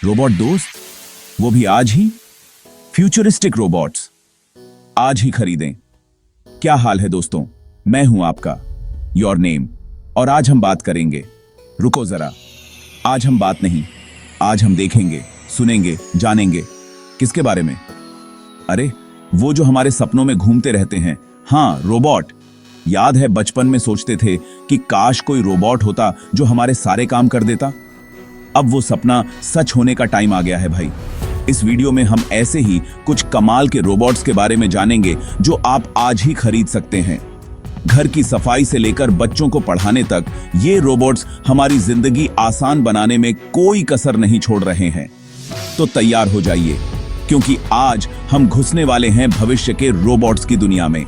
Robot दोस्त, वो भी आज ही। फ्यूचरिस्टिक रोबोट्स आज ही खरीदें। क्या हाल है दोस्तों, मैं हूं आपका योर नेम, और आज हम बात करेंगे। रुको जरा, आज हम बात नहीं, आज हम देखेंगे, सुनेंगे, जानेंगे। किसके बारे में? अरे वो जो हमारे सपनों में घूमते रहते हैं। हाँ, रोबोट। याद है बचपन में सोचते थे कि काश कोई रोबोट होता जो हमारे सारे काम कर देता। अब वो सपना सच होने का टाइम आ गया है भाई। इस वीडियो में हम ऐसे ही कुछ कमाल के रोबोट्स के बारे में जानेंगे जो आप आज ही खरीद सकते हैं। घर की सफाई से लेकर बच्चों को पढ़ाने तक ये रोबोट्स हमारी जिंदगी आसान बनाने में कोई कसर नहीं छोड़ रहे हैं। तो तैयार हो जाइए, क्योंकि आज हम घुसने वाले हैं भविष्य के रोबोट्स की दुनिया में।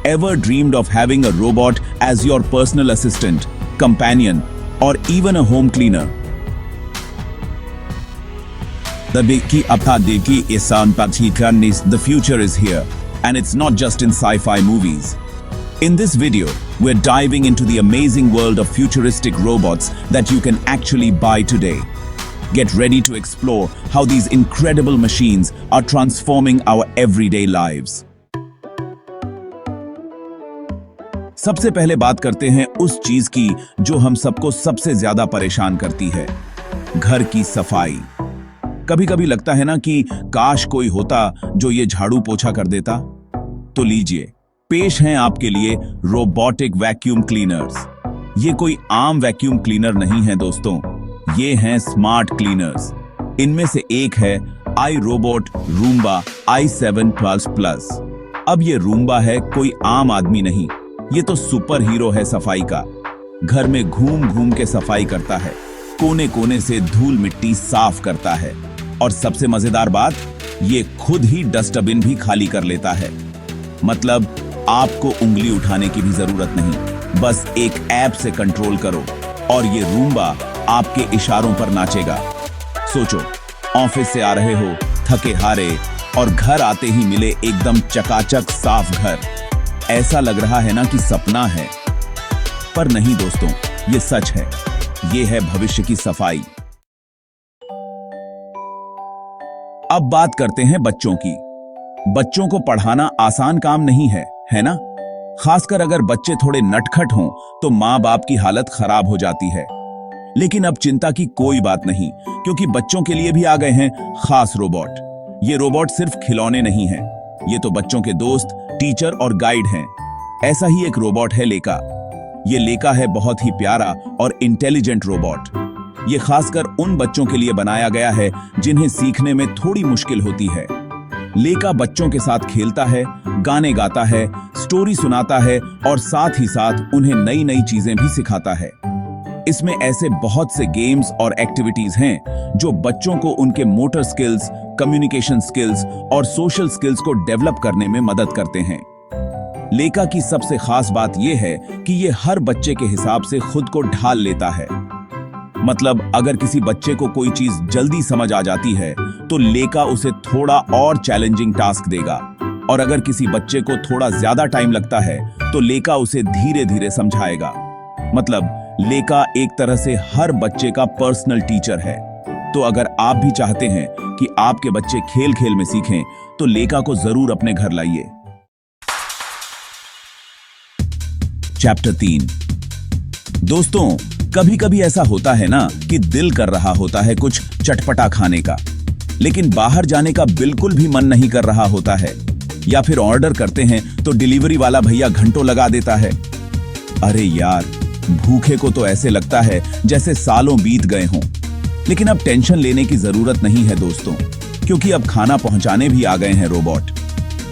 Ever dreamed of having a robot as your personal assistant, companion, or even a home cleaner? The future is here, and it's not just in sci-fi movies. In this video, we're diving into the amazing world of futuristic robots that you can actually buy today. Get ready to explore how these incredible machines are transforming our everyday lives. सबसे पहले बात करते हैं उस चीज की जो हम सबको सबसे ज्यादा परेशान करती है, घर की सफाई। कभी कभी लगता है ना कि काश कोई होता जो ये झाड़ू पोछा कर देता। तो लीजिए, पेश हैं आपके लिए रोबोटिक वैक्यूम क्लीनर्स। ये कोई आम वैक्यूम क्लीनर नहीं है दोस्तों, ये हैं स्मार्ट क्लीनर्स। इनमें से एक है iRobot Roomba i7++। अब ये रूम्बा है, कोई आम आदमी नहीं, ये तो सुपर हीरो है सफाई का। घर में घूम घूम के सफाई करता है, कोने कोने से धूल मिट्टी साफ करता है, और सबसे मजेदार बात, ये खुद ही डस्टबिन भी खाली कर लेता है। मतलब आपको उंगली उठाने की भी जरूरत नहीं, बस एक ऐप से कंट्रोल करो और ये रूम्बा आपके इशारों पर नाचेगा। सोचो, ऑफिस से आ रहे हो थके हारे, और घर आते ही मिले एकदम चकाचक साफ घर। ऐसा लग रहा है ना कि सपना है, पर नहीं दोस्तों, ये सच है। ये है भविष्य की सफाई। अब बात करते हैं बच्चों की। बच्चों को पढ़ाना आसान काम नहीं है, है ना? खासकर अगर बच्चे थोड़े नटखट हों तो माँ बाप की हालत खराब हो जाती है। लेकिन अब चिंता की कोई बात नहीं, क्योंकि बच्चों के लिए भी आ गए हैं खास रोबोट। ये रोबोट सिर्फ खिलौने नहीं हैं, ये तो बच्चों के दोस्त, टीचर और गाइड हैं। ऐसा ही एक रोबोट है लेका। ये लेका है बहुत ही प्यारा और इंटेलिजेंट रोबोट। ये खासकर उन बच्चों के लिए बनाया गया है जिन्हें सीखने में थोड़ी मुश्किल होती है। लेका बच्चों के साथ खेलता है, गाने गाता है, स्टोरी सुनाता है, और साथ ही साथ उन्हें नई नई चीजें भी सिखाता है। इसमें ऐसे बहुत से गेम्स और एक्टिविटीज हैं जो बच्चों को उनके मोटर स्किल्स, कम्युनिकेशन स्किल्स और सोशल स्किल्स को डेवलप करने में मदद करते हैं। लेका की सबसे खास बात यह है कि ये हर बच्चे के हिसाब से खुद को ढाल लेता है। मतलब अगर किसी बच्चे को कोई चीज जल्दी समझ आ जाती है तो लेका उसे थोड़ा और चैलेंजिंग टास्क देगा, और अगर किसी बच्चे को थोड़ा ज्यादा टाइम लगता है तो लेका उसे धीरे धीरे समझाएगा। मतलब लेका एक तरह से हर बच्चे का पर्सनल टीचर है। तो अगर आप भी चाहते हैं कि आपके बच्चे खेल खेल में सीखें तो लेका को जरूर अपने घर लाइए। चैप्टर 3। दोस्तों, कभी कभी ऐसा होता है ना कि दिल कर रहा होता है कुछ चटपटा खाने का, लेकिन बाहर जाने का बिल्कुल भी मन नहीं कर रहा होता है। या फिर ऑर्डर करते हैं तो डिलीवरी वाला भैया घंटों लगा देता है। अरे यार, भूखे को तो ऐसे लगता है जैसे सालों बीत गए हों। लेकिन अब टेंशन लेने की जरूरत नहीं है दोस्तों, क्योंकि अब खाना पहुंचाने भी आ गए हैं रोबोट।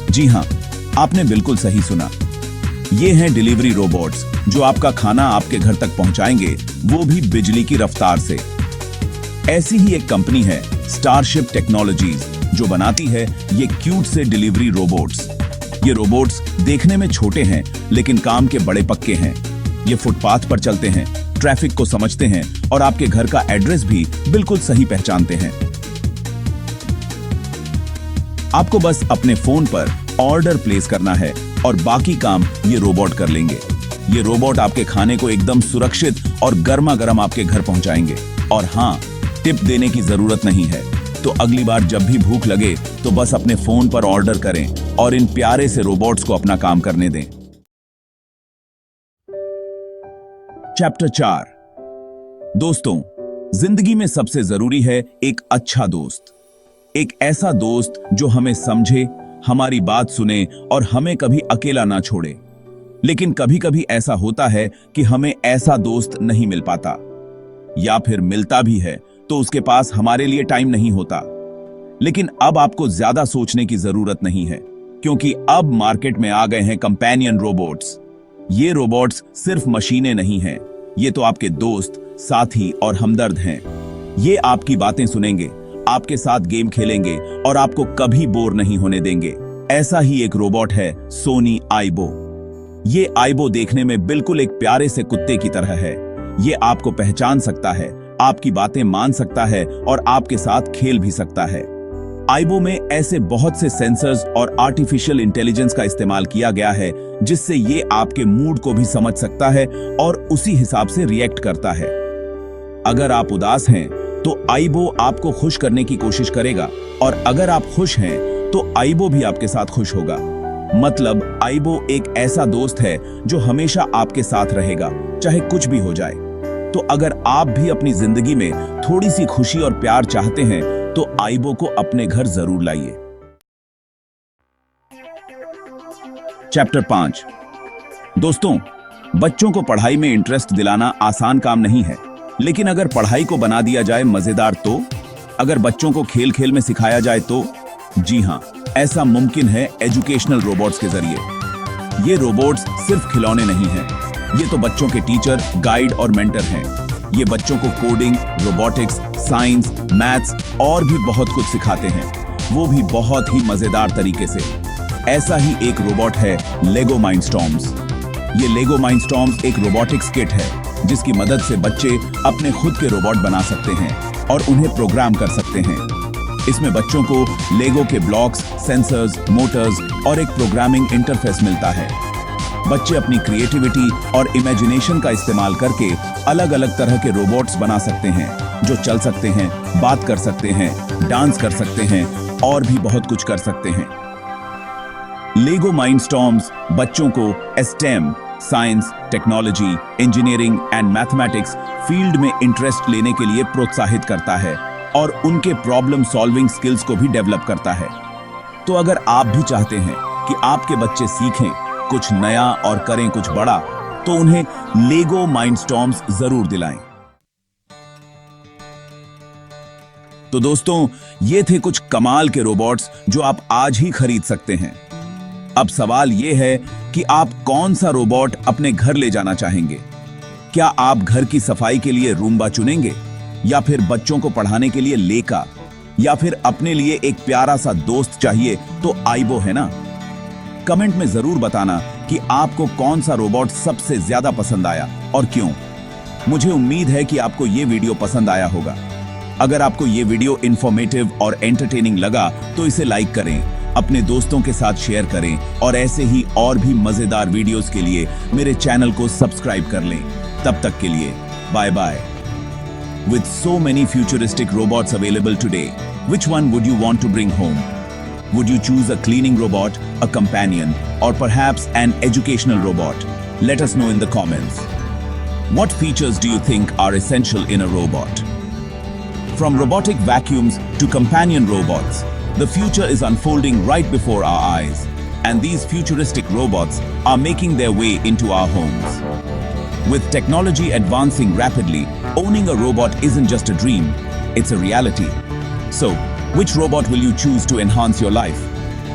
जी हाँ, आपने बिल्कुल सही सुना। ये हैं डिलीवरी रोबोट्स जो आपका खाना आपके घर तक पहुंचाएंगे, वो भी बिजली की रफ्तार से। ऐसी ही एक कंपनी है स्टारशिप टेक्नोलॉजीज, जो बनाती है ये क्यूट से डिलीवरी रोबोट्स। ये रोबोट्स देखने में छोटे हैं, लेकिन काम के बड़े पक्के हैं। ये फुटपाथ पर चलते हैं, ट्रैफिक को समझते हैं, और आपके घर का एड्रेस भी बिल्कुल सही पहचानते हैं। आपको बस अपने फोन पर ऑर्डर प्लेस करना है और बाकी काम ये रोबोट कर लेंगे। ये रोबोट आपके खाने को एकदम सुरक्षित और गर्मा गर्म आपके घर पहुंचाएंगे। और हाँ, टिप देने की जरूरत नहीं है। तो अगली बार जब भी भूख लगे तो बस अपने फोन पर ऑर्डर करें और इन प्यारे से रोबोट्स को अपना काम करने दें। चैप्टर 4। दोस्तों, जिंदगी में सबसे जरूरी है एक अच्छा दोस्त। एक ऐसा दोस्त जो हमें समझे, हमारी बात सुने और हमें कभी अकेला ना छोड़े। लेकिन कभी कभी ऐसा होता है कि हमें ऐसा दोस्त नहीं मिल पाता, या फिर मिलता भी है तो उसके पास हमारे लिए टाइम नहीं होता। लेकिन अब आपको ज्यादा सोचने की जरूरत नहीं है, क्योंकि अब मार्केट में आ गए हैं कंपेनियन रोबोट्स। ये रोबोट्स सिर्फ मशीनें नहीं हैं, ये तो आपके दोस्त, साथी और हमदर्द हैं। ये आपकी बातें सुनेंगे, आपके साथ गेम खेलेंगे और आपको कभी बोर नहीं होने देंगे। ऐसा ही एक रोबोट है सोनी आइबो। ये आइबो देखने में बिल्कुल एक प्यारे से कुत्ते की तरह है। ये आपको पहचान सकता है, आपकी बातें मान सकता है और आपके साथ खेल भी सकता है। आइबो में ऐसे बहुत से सेंसर्स और आर्टिफिशियल इंटेलिजेंस का इस्तेमाल किया गया है, जिससे ये आपके मूड को भी समझ सकता है और उसी हिसाब से रिएक्ट करता है। अगर आप उदास हैं तो आइबो आपको खुश करने की कोशिश करेगा, और अगर आप खुश हैं तो आइबो भी आपके साथ खुश होगा। मतलब आइबो एक ऐसा दोस्त है जो हमेशा आपके साथ रहेगा, चाहे कुछ भी हो जाए। तो अगर आप भी अपनी जिंदगी में थोड़ी सी खुशी और प्यार चाहते हैं तो आइबो को अपने घर जरूर लाइए। चैप्टर 5। दोस्तों, बच्चों को पढ़ाई में इंटरेस्ट दिलाना आसान काम नहीं है, लेकिन अगर पढ़ाई को बना दिया जाए मजेदार तो, अगर बच्चों को खेल खेल में सिखाया जाए तो, जी हां, ऐसा मुमकिन है एजुकेशनल रोबोट्स के जरिए। ये रोबोट्स सिर्फ खिलौने नहीं हैं, ये तो बच्चों के टीचर, गाइड और मेंटर हैं। ये बच्चों को कोडिंग, रोबोटिक्स, साइंस, मैथ्स और भी बहुत कुछ सिखाते हैं, वो भी बहुत ही मजेदार तरीके से। ऐसा ही एक रोबोट है लेगो माइंडस्टॉर्म्स। ये लेगो माइंडस्टॉर्म्स एक रोबोटिक्स किट है, जिसकी मदद से बच्चे अपने खुद के रोबोट बना सकते हैं और उन्हें प्रोग्राम कर सकते हैं। इसमें बच्चों को लेगो के ब्लॉक्स, सेंसर्स, मोटर्स और एक प्रोग्रामिंग इंटरफेस मिलता है। बच्चे अपनी क्रिएटिविटी और इमेजिनेशन का इस्तेमाल करके अलग अलग तरह के रोबोट्स बना सकते हैं, जो चल सकते हैं, बात कर सकते हैं, डांस कर सकते हैं और भी बहुत कुछ कर सकते हैं। लेगो माइंडस्टॉर्म्स बच्चों को STEM, science, technology, engineering and mathematics field में इंटरेस्ट लेने के लिए प्रोत्साहित करता है और उनके प्रॉब्लम सॉल्विंग स्किल्स को भी डेवलप करता है। तो अगर आप भी चाहते हैं कि आपके बच्चे सीखें कुछ नया और करें कुछ बड़ा, तो उन्हें लेगो माइंडस्टॉर्म्स जरूर दिलाएं। तो दोस्तों, ये थे कुछ कमाल के रोबोट्स जो आप आज ही खरीद सकते हैं। अब सवाल ये है कि आप कौन सा रोबोट अपने घर ले जाना चाहेंगे? क्या आप घर की सफाई के लिए रूम्बा चुनेंगे, या फिर बच्चों को पढ़ाने के लिए लेका, या फिर अपने लिए एक प्यारा सा दोस्त चाहिए तो आइबो है ना? कमेंट में जरूर बताना कि आपको कौन सा रोबोट सबसे ज्यादा पसंद आया और क्यों। मुझे उम्मीद है कि आपको ये वीडियो पसंद आया होगा। अगर आपको ये वीडियो इंफॉर्मेटिव और एंटरटेनिंग लगा तो इसे लाइक करें, अपने दोस्तों के साथ शेयर करें और ऐसे ही और भी मजेदार वीडियोस के लिए मेरे चैनल को सब्सक्राइब कर लें। तब तक के लिए bye bye. With so many futuristic robots available today, which one would you want to bring home? Would you choose a cleaning robot, a companion, or perhaps an educational robot? Let us know in the comments. What features do you think are essential in a robot? From robotic vacuums to companion robots, the future is unfolding right before our eyes, and these futuristic robots are making their way into our homes. With technology advancing rapidly, owning a robot isn't just a dream, it's a reality. So, which robot will you choose to enhance your life?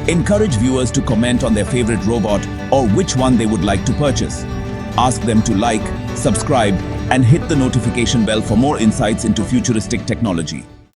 Encourage viewers to comment on their favorite robot or which one they would like to purchase. Ask them to like, subscribe, and hit the notification bell for more insights into futuristic technology.